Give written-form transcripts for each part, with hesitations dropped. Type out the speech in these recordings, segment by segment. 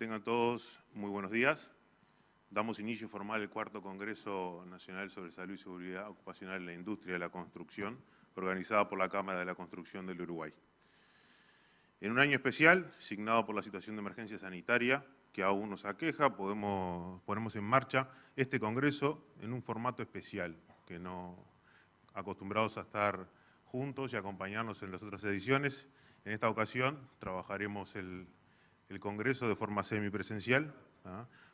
Tengan todos muy buenos días. Damos inicio formal al cuarto Congreso Nacional sobre Salud y Seguridad Ocupacional en la Industria de la Construcción, organizada por la Cámara de la Construcción del Uruguay. En un año especial, signado por la situación de emergencia sanitaria que aún nos aqueja, ponemos en marcha este Congreso en un formato especial, que no acostumbrados a estar juntos y acompañarnos en las otras ediciones. En esta ocasión trabajaremos el Congreso de forma semipresencial,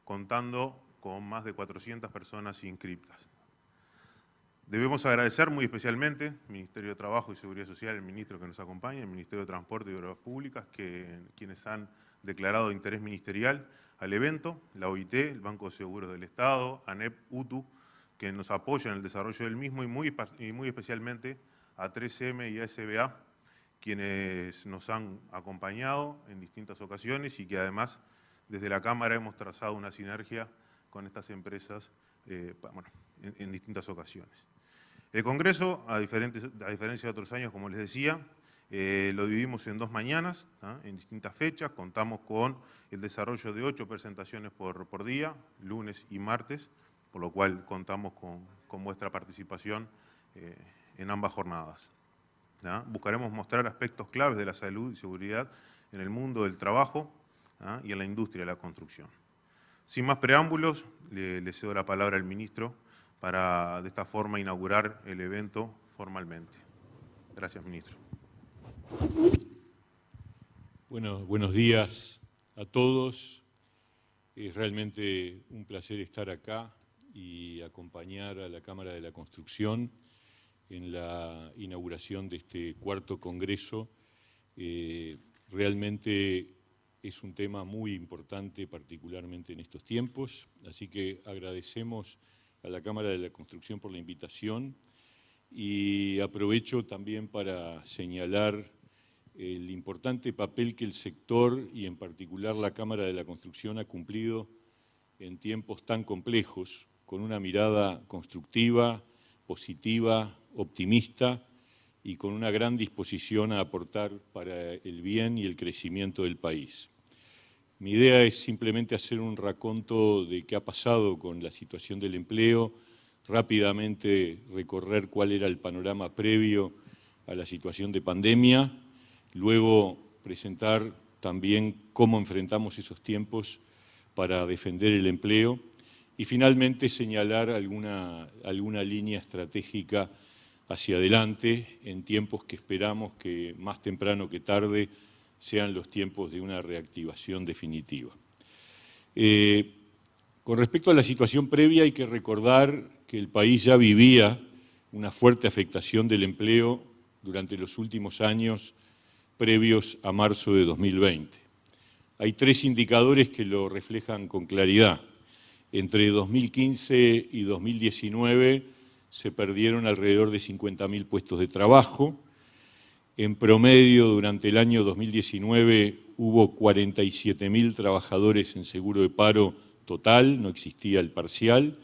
contando con más de 400 personas inscriptas. Debemos agradecer muy especialmente al Ministerio de Trabajo y Seguridad Social, el ministro que nos acompaña, el Ministerio de Transporte y Obras Públicas, quienes han declarado interés ministerial al evento, la OIT, el Banco de Seguros del Estado, ANEP, UTU, que nos apoyan en el desarrollo del mismo y muy especialmente a 3M y a SBA, quienes nos han acompañado en distintas ocasiones y que además desde la Cámara hemos trazado una sinergia con estas empresas en distintas ocasiones. El Congreso, a diferencia de otros años, como les decía, lo dividimos en dos mañanas, en distintas fechas. Contamos con el desarrollo de 8 presentaciones por día, lunes y martes, por lo cual contamos con vuestra participación en ambas jornadas. Buscaremos mostrar aspectos claves de la salud y seguridad en el mundo del trabajo y en la industria de la construcción. Sin más preámbulos, le cedo la palabra al ministro para de esta forma inaugurar el evento formalmente. Gracias, ministro. Bueno, buenos días a todos. Es realmente un placer estar acá y acompañar a la Cámara de la Construcción en la inauguración de este cuarto Congreso. Realmente es un tema muy importante, particularmente en estos tiempos, así que agradecemos a la Cámara de la Construcción por la invitación y aprovecho también para señalar el importante papel que el sector y en particular la Cámara de la Construcción ha cumplido en tiempos tan complejos, con una mirada constructiva, positiva, optimista y con una gran disposición a aportar para el bien y el crecimiento del país. Mi idea es simplemente hacer un raconto de qué ha pasado con la situación del empleo, rápidamente recorrer cuál era el panorama previo a la situación de pandemia, luego presentar también cómo enfrentamos esos tiempos para defender el empleo y finalmente señalar alguna línea estratégica hacia adelante en tiempos que esperamos que más temprano que tarde sean los tiempos de una reactivación definitiva. Con respecto a la situación previa hay que recordar que el país ya vivía una fuerte afectación del empleo durante los últimos años previos a marzo de 2020. Hay 3 indicadores que lo reflejan con claridad. Entre 2015 y 2019 se perdieron alrededor de 50.000 puestos de trabajo. En promedio, durante el año 2019 hubo 47.000 trabajadores en seguro de paro total, no existía el parcial.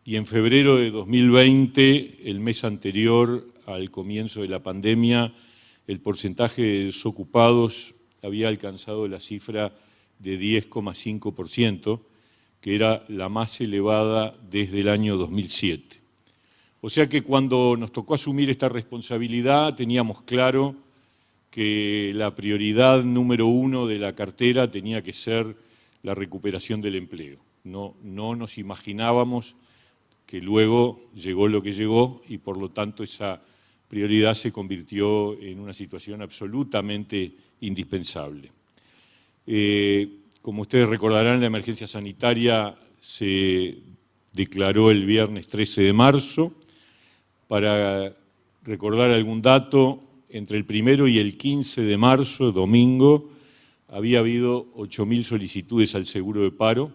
Y en febrero de 2020, el mes anterior al comienzo de la pandemia, el porcentaje de desocupados había alcanzado la cifra de 10,5%, que era la más elevada desde el año 2007. O sea que cuando nos tocó asumir esta responsabilidad teníamos claro que la prioridad número 1 de la cartera tenía que ser la recuperación del empleo. No nos imaginábamos que luego llegó lo que llegó y por lo tanto esa prioridad se convirtió en una situación absolutamente indispensable. Como ustedes recordarán, la emergencia sanitaria se declaró el viernes 13 de marzo. Para recordar algún dato, entre el 1 y el 15 de marzo, domingo, había habido 8.000 solicitudes al seguro de paro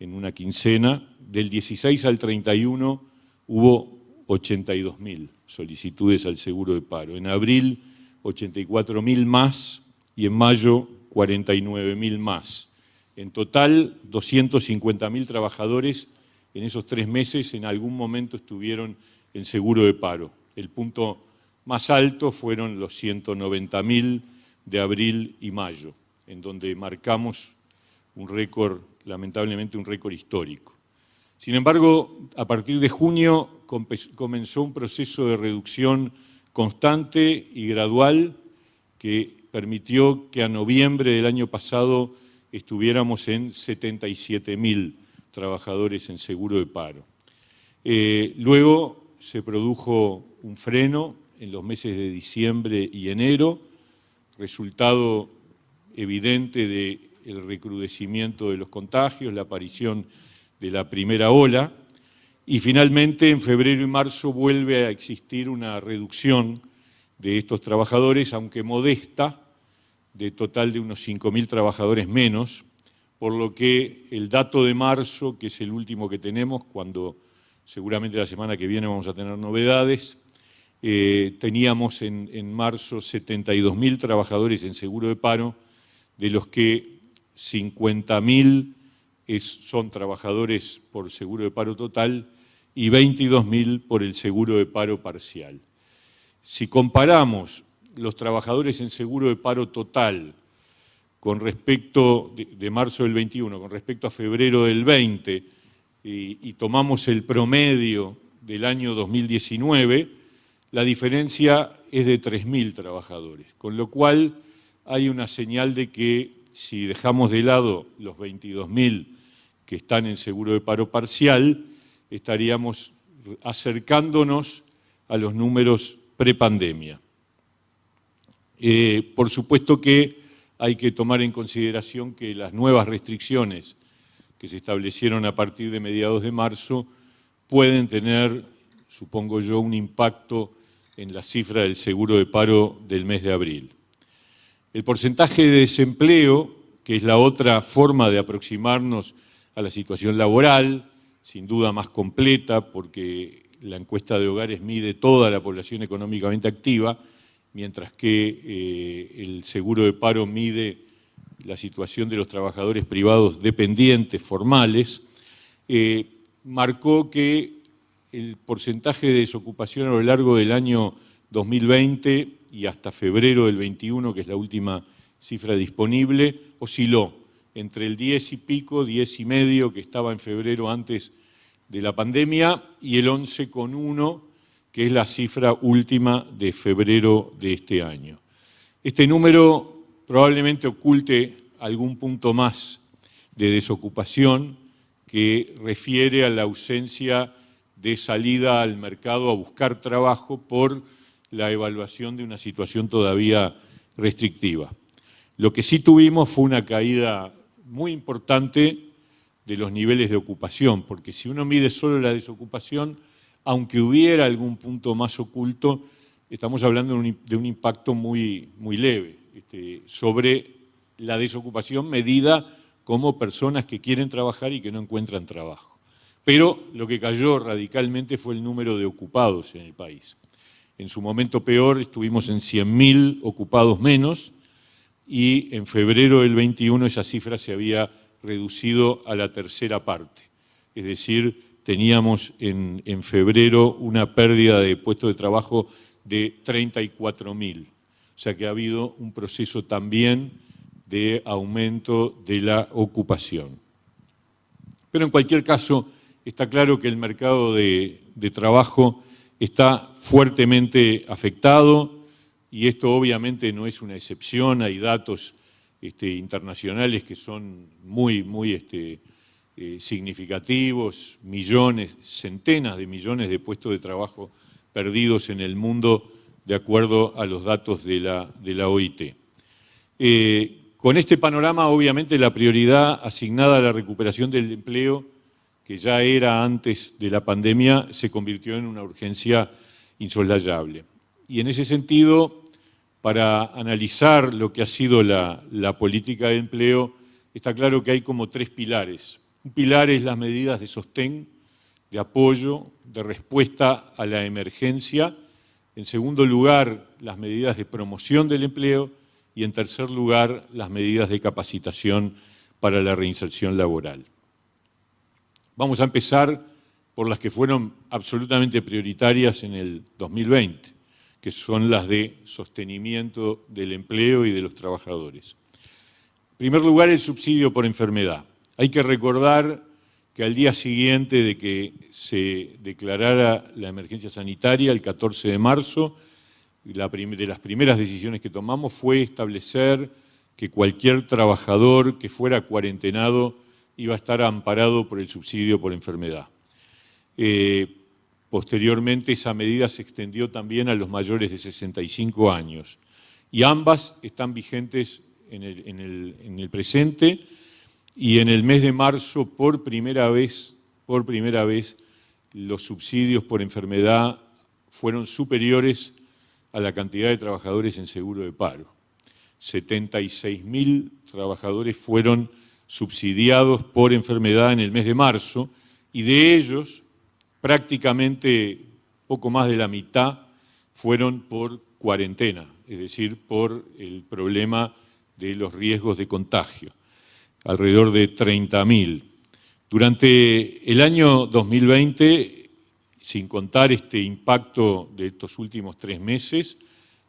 en una quincena. Del 16 al 31 hubo 82.000 solicitudes al seguro de paro. En abril, 84.000 más y en mayo, 49.000 más. En total, 250.000 trabajadores en esos 3 meses en algún momento estuvieron en seguro de paro. El punto más alto fueron los 190.000 de abril y mayo, en donde marcamos un récord, lamentablemente un récord histórico. Sin embargo, a partir de junio comenzó un proceso de reducción constante y gradual que permitió que a noviembre del año pasado estuviéramos en 77.000 trabajadores en seguro de paro. Luego se produjo un freno en los meses de diciembre y enero, resultado evidente del recrudecimiento de los contagios, la aparición de la primera ola, y finalmente en febrero y marzo vuelve a existir una reducción de estos trabajadores, aunque modesta, de total de unos 5.000 trabajadores menos, por lo que el dato de marzo, que es el último que tenemos, cuando seguramente la semana que viene vamos a tener novedades, teníamos en marzo 72.000 trabajadores en seguro de paro, de los que 50.000 son trabajadores por seguro de paro total y 22.000 por el seguro de paro parcial. Si comparamos los trabajadores en seguro de paro total con respecto de marzo del 21, con respecto a febrero del 20, y tomamos el promedio del año 2019, la diferencia es de 3.000 trabajadores, con lo cual hay una señal de que si dejamos de lado los 22.000 que están en seguro de paro parcial, estaríamos acercándonos a los números prepandemia. Por supuesto que hay que tomar en consideración que las nuevas restricciones que se establecieron a partir de mediados de marzo pueden tener, supongo yo, un impacto en la cifra del seguro de paro del mes de abril. El porcentaje de desempleo, que es la otra forma de aproximarnos a la situación laboral, sin duda más completa, porque la encuesta de hogares mide toda la población económicamente activa, mientras que el seguro de paro mide la situación de los trabajadores privados dependientes, formales, marcó que el porcentaje de desocupación a lo largo del año 2020 y hasta febrero del 21, que es la última cifra disponible, osciló entre el 10 y pico, 10 y medio, que estaba en febrero antes de la pandemia, y el 11,1, que es la cifra última de febrero de este año. Este número probablemente oculte algún punto más de desocupación que refiere a la ausencia de salida al mercado a buscar trabajo por la evaluación de una situación todavía restrictiva. Lo que sí tuvimos fue una caída muy importante de los niveles de ocupación, porque si uno mide solo la desocupación, aunque hubiera algún punto más oculto, estamos hablando de un impacto muy leve sobre la desocupación medida como personas que quieren trabajar y que no encuentran trabajo. Pero lo que cayó radicalmente fue el número de ocupados en el país. En su momento peor estuvimos en 100.000 ocupados menos y en febrero del 21 esa cifra se había reducido a la tercera parte. Es decir, teníamos en febrero una pérdida de puestos de trabajo de 34.000. O sea que ha habido un proceso también de aumento de la ocupación. Pero en cualquier caso, está claro que el mercado de trabajo está fuertemente afectado y esto obviamente no es una excepción, hay datos internacionales que son muy significativos, millones, centenas de millones de puestos de trabajo perdidos en el mundo de acuerdo a los datos de la OIT. Con este panorama, obviamente, la prioridad asignada a la recuperación del empleo, que ya era antes de la pandemia, se convirtió en una urgencia insoslayable. Y en ese sentido, para analizar lo que ha sido la política de empleo, está claro que hay como tres pilares. Un pilar es las medidas de sostén, de apoyo, de respuesta a la emergencia. En segundo lugar, las medidas de promoción del empleo. Y en tercer lugar, las medidas de capacitación para la reinserción laboral. Vamos a empezar por las que fueron absolutamente prioritarias en el 2020, que son las de sostenimiento del empleo y de los trabajadores. En primer lugar, el subsidio por enfermedad. Hay que recordar que al día siguiente de que se declarara la emergencia sanitaria, el 14 de marzo, de las primeras decisiones que tomamos fue establecer que cualquier trabajador que fuera cuarentenado iba a estar amparado por el subsidio por enfermedad. Posteriormente, esa medida se extendió también a los mayores de 65 años. Y ambas están vigentes en el presente, y en el mes de marzo, por primera vez, los subsidios por enfermedad fueron superiores a la cantidad de trabajadores en seguro de paro. 76.000 trabajadores fueron subsidiados por enfermedad en el mes de marzo, y de ellos prácticamente poco más de la mitad fueron por cuarentena, es decir, por el problema de los riesgos de contagio, alrededor de 30.000. Durante el año 2020, sin contar este impacto de estos últimos 3 meses,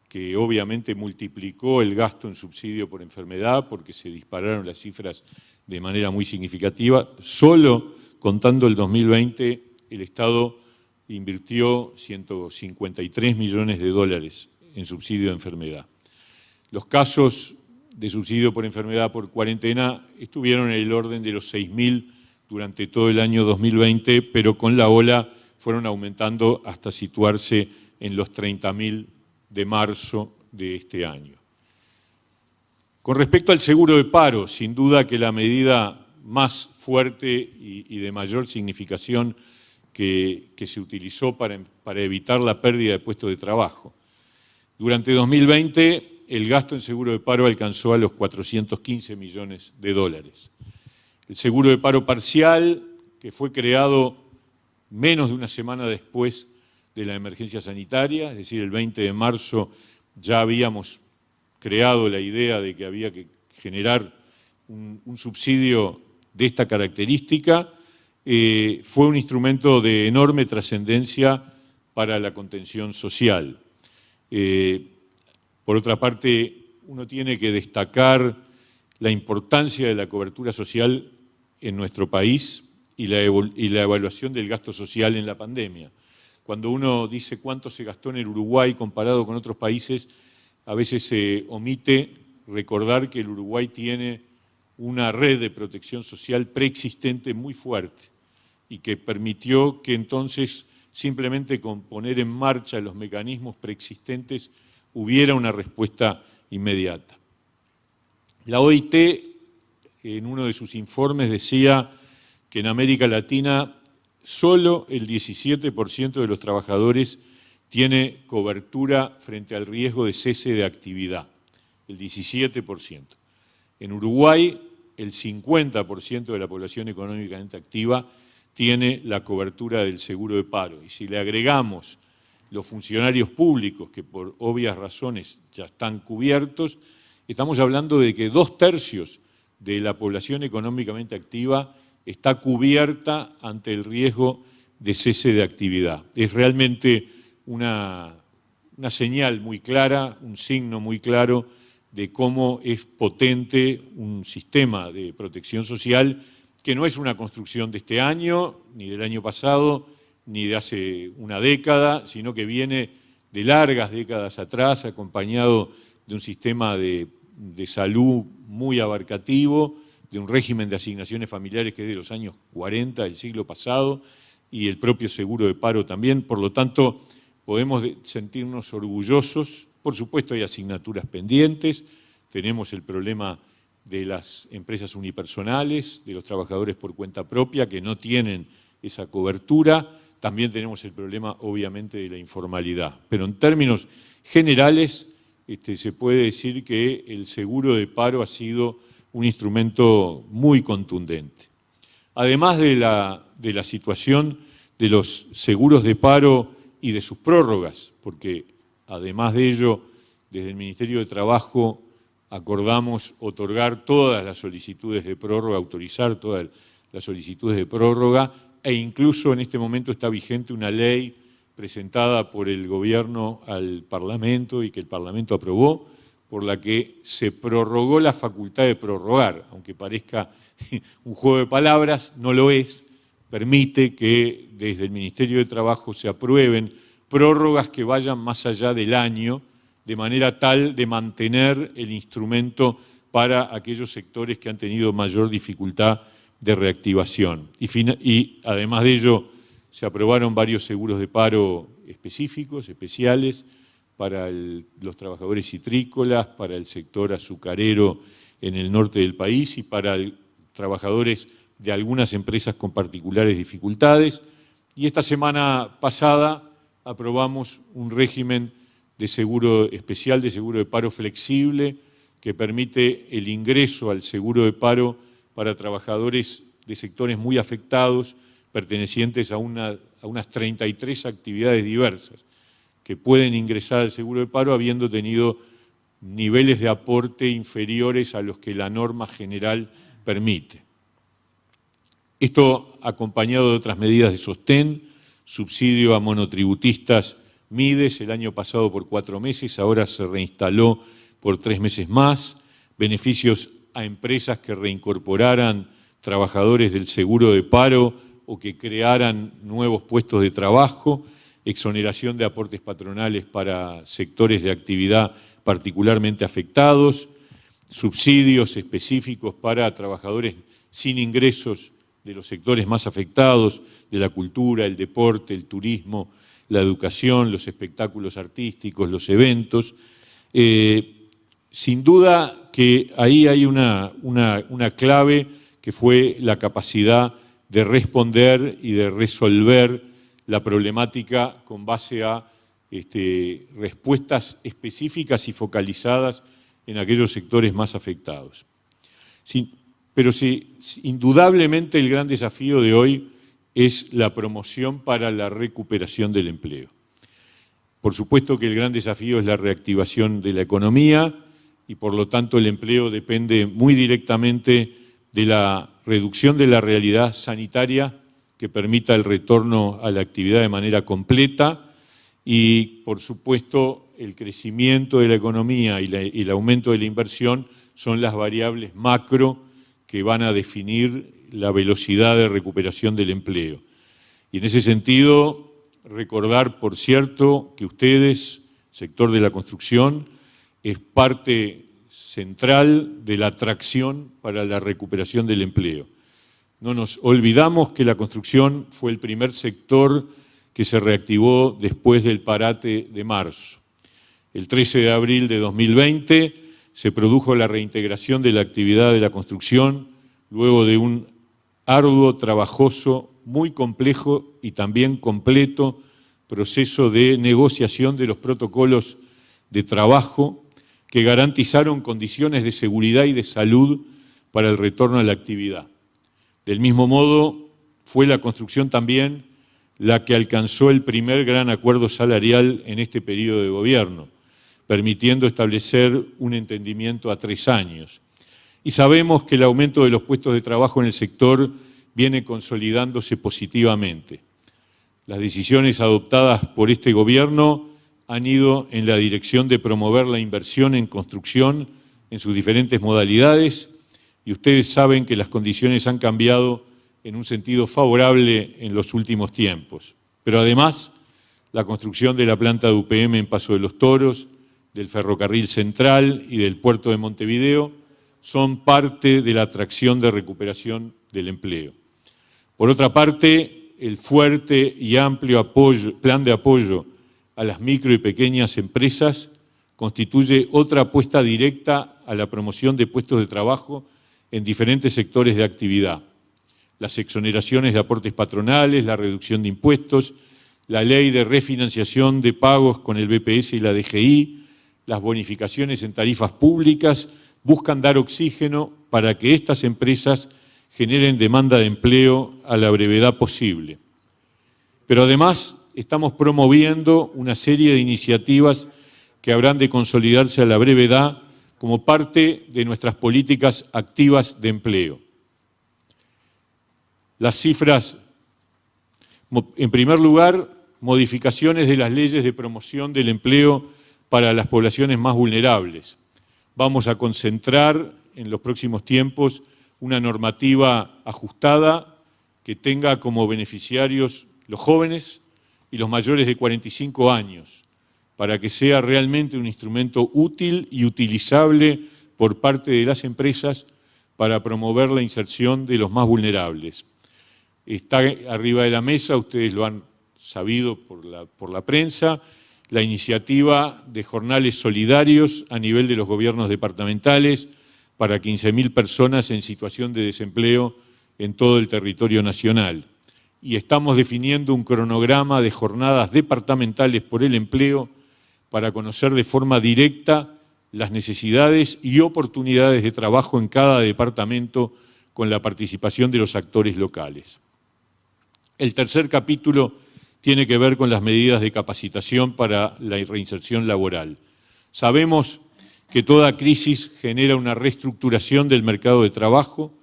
que obviamente multiplicó el gasto en subsidio por enfermedad porque se dispararon las cifras de manera muy significativa, solo contando el 2020, el Estado invirtió 153 millones de dólares en subsidio de enfermedad. Los casos de subsidio por enfermedad por cuarentena estuvieron en el orden de los 6.000 durante todo el año 2020, pero con la ola fueron aumentando hasta situarse en los 30.000 de marzo de este año. Con respecto al seguro de paro, sin duda que la medida más fuerte y de mayor significación que se utilizó para evitar la pérdida de puestos de trabajo. Durante 2020, el gasto en seguro de paro alcanzó a los 415 millones de dólares. El seguro de paro parcial, que fue creado menos de una semana después de la emergencia sanitaria, es decir, el 20 de marzo ya habíamos creado la idea de que había que generar un subsidio de esta característica, fue un instrumento de enorme trascendencia para la contención social. Por otra parte, uno tiene que destacar la importancia de la cobertura social en nuestro país y la evaluación del gasto social en la pandemia. Cuando uno dice cuánto se gastó en el Uruguay comparado con otros países, a veces se omite recordar que el Uruguay tiene una red de protección social preexistente muy fuerte y que permitió que entonces, simplemente con poner en marcha los mecanismos preexistentes, hubiera una respuesta inmediata. La OIT, en uno de sus informes, decía que en América Latina solo el 17% de los trabajadores tiene cobertura frente al riesgo de cese de actividad, el 17%. En Uruguay, el 50% de la población económicamente activa tiene la cobertura del seguro de paro. Y si le agregamos los funcionarios públicos, que por obvias razones ya están cubiertos, estamos hablando de que 2/3 de la población económicamente activa está cubierta ante el riesgo de cese de actividad. Es realmente una señal muy clara, un signo muy claro de cómo es potente un sistema de protección social que no es una construcción de este año, ni del año pasado, ni de hace una década, sino que viene de largas décadas atrás, acompañado de un sistema de salud muy abarcativo, de un régimen de asignaciones familiares que es de los años 40 del siglo pasado, y el propio seguro de paro también. Por lo tanto, podemos sentirnos orgullosos. Por supuesto, hay asignaturas pendientes, tenemos el problema de las empresas unipersonales, de los trabajadores por cuenta propia que no tienen esa cobertura. También tenemos el problema, obviamente, de la informalidad. Pero en términos generales, se puede decir que el seguro de paro ha sido un instrumento muy contundente. Además de la situación de los seguros de paro y de sus prórrogas, porque además de ello, desde el Ministerio de Trabajo acordamos otorgar todas las solicitudes de prórroga, autorizar todas las solicitudes de prórroga, e incluso en este momento está vigente una ley presentada por el Gobierno al Parlamento y que el Parlamento aprobó, por la que se prorrogó la facultad de prorrogar, aunque parezca un juego de palabras, no lo es, permite que desde el Ministerio de Trabajo se aprueben prórrogas que vayan más allá del año, de manera tal de mantener el instrumento para aquellos sectores que han tenido mayor dificultad de reactivación. Y además de ello, se aprobaron varios seguros de paro específicos, especiales, para los trabajadores citrícolas, para el sector azucarero en el norte del país y para trabajadores de algunas empresas con particulares dificultades. Y esta semana pasada aprobamos un régimen de seguro especial, de seguro de paro flexible, que permite el ingreso al seguro de paro para trabajadores de sectores muy afectados, pertenecientes a unas 33 actividades diversas, que pueden ingresar al seguro de paro habiendo tenido niveles de aporte inferiores a los que la norma general permite. Esto acompañado de otras medidas de sostén, subsidio a monotributistas Mides el año pasado por 4 meses, ahora se reinstaló por 3 meses más, beneficios a empresas que reincorporaran trabajadores del seguro de paro o que crearan nuevos puestos de trabajo, exoneración de aportes patronales para sectores de actividad particularmente afectados, subsidios específicos para trabajadores sin ingresos de los sectores más afectados, de la cultura, el deporte, el turismo, la educación, los espectáculos artísticos, los eventos. Sin duda que ahí hay una clave que fue la capacidad de responder y de resolver la problemática con base a respuestas específicas y focalizadas en aquellos sectores más afectados. Pero indudablemente el gran desafío de hoy es la promoción para la recuperación del empleo. Por supuesto que el gran desafío es la reactivación de la economía y por lo tanto el empleo depende muy directamente de la reducción de la realidad sanitaria que permita el retorno a la actividad de manera completa y, por supuesto, el crecimiento de la economía y el aumento de la inversión son las variables macro que van a definir la velocidad de recuperación del empleo. Y en ese sentido, recordar, por cierto, que ustedes, sector de la construcción, es parte central de la atracción para la recuperación del empleo. No nos olvidamos que la construcción fue el primer sector que se reactivó después del parate de marzo. El 13 de abril de 2020 se produjo la reintegración de la actividad de la construcción luego de un arduo, trabajoso, muy complejo y también completo proceso de negociación de los protocolos de trabajo que garantizaron condiciones de seguridad y de salud para el retorno a la actividad. Del mismo modo, fue la construcción también la que alcanzó el primer gran acuerdo salarial en este periodo de gobierno, permitiendo establecer un entendimiento a 3 años. Y sabemos que el aumento de los puestos de trabajo en el sector viene consolidándose positivamente. Las decisiones adoptadas por este gobierno han ido en la dirección de promover la inversión en construcción en sus diferentes modalidades y ustedes saben que las condiciones han cambiado en un sentido favorable en los últimos tiempos. Pero además, la construcción de la planta de UPM en Paso de los Toros, del ferrocarril central y del puerto de Montevideo son parte de la atracción de recuperación del empleo. Por otra parte, el fuerte y amplio plan de apoyo a las micro y pequeñas empresas constituye otra apuesta directa a la promoción de puestos de trabajo en diferentes sectores de actividad. Las exoneraciones de aportes patronales, la reducción de impuestos, la ley de refinanciación de pagos con el BPS y la DGI, las bonificaciones en tarifas públicas, buscan dar oxígeno para que estas empresas generen demanda de empleo a la brevedad posible. Pero además estamos promoviendo una serie de iniciativas que habrán de consolidarse a la brevedad como parte de nuestras políticas activas de empleo. Las cifras, en primer lugar, modificaciones de las leyes de promoción del empleo para las poblaciones más vulnerables. vamos a concentrar en los próximos tiempos una normativa ajustada que tenga como beneficiarios los jóvenes y los mayores de 45 años, para que sea realmente un instrumento útil y utilizable por parte de las empresas para promover la inserción de los más vulnerables. Está arriba de la mesa, ustedes lo han sabido por la prensa, la iniciativa de jornales solidarios a nivel de los gobiernos departamentales para 15.000 personas en situación de desempleo en todo el territorio nacional. Y estamos definiendo un cronograma de jornadas departamentales por el empleo para conocer de forma directa las necesidades y oportunidades de trabajo en cada departamento con la participación de los actores locales. El tercer capítulo tiene que ver con las medidas de capacitación para la reinserción laboral. Sabemos que toda crisis genera una reestructuración del mercado de trabajo,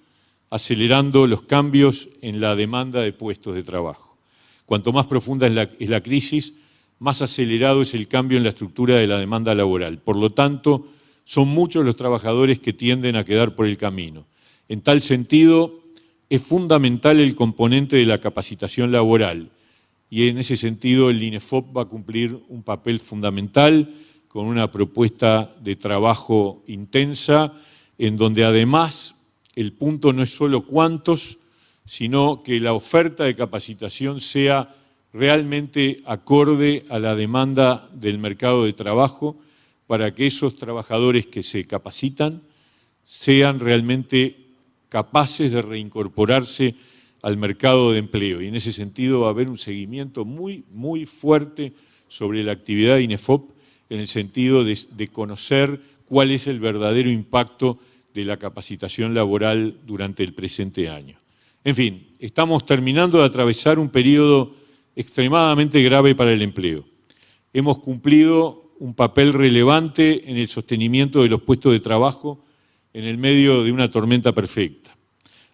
acelerando los cambios en la demanda de puestos de trabajo. Cuanto más profunda es la crisis, más acelerado es el cambio en la estructura de la demanda laboral. Por lo tanto, son muchos los trabajadores que tienden a quedar por el camino. En tal sentido, es fundamental el componente de la capacitación laboral y en ese sentido el INEFOP va a cumplir un papel fundamental con una propuesta de trabajo intensa en donde además el punto no es solo cuántos, sino que la oferta de capacitación sea realmente acorde a la demanda del mercado de trabajo para que esos trabajadores que se capacitan sean realmente capaces de reincorporarse al mercado de empleo. Y en ese sentido va a haber un seguimiento muy fuerte sobre la actividad de INEFOP en el sentido de conocer cuál es el verdadero impacto de la capacitación laboral durante el presente año. En fin, estamos terminando de atravesar un periodo extremadamente grave para el empleo. Hemos cumplido un papel relevante en el sostenimiento de los puestos de trabajo en el medio de una tormenta perfecta.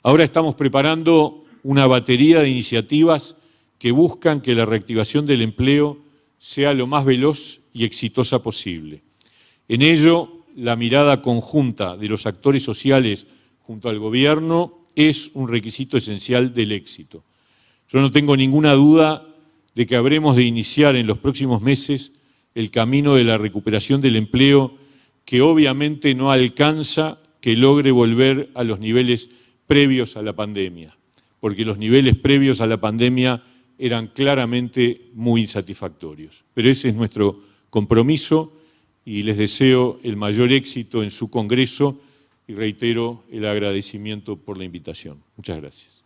Ahora estamos preparando una batería de iniciativas que buscan que la reactivación del empleo sea lo más veloz y exitosa posible. En ello, la mirada conjunta de los actores sociales junto al gobierno es un requisito esencial del éxito. Yo no tengo ninguna duda de que habremos de iniciar en los próximos meses el camino de la recuperación del empleo, que obviamente no alcanza que logre volver a los niveles previos a la pandemia, porque los niveles previos a la pandemia eran claramente muy insatisfactorios. Pero ese es nuestro compromiso y les deseo el mayor éxito en su congreso y reitero el agradecimiento por la invitación. Muchas gracias.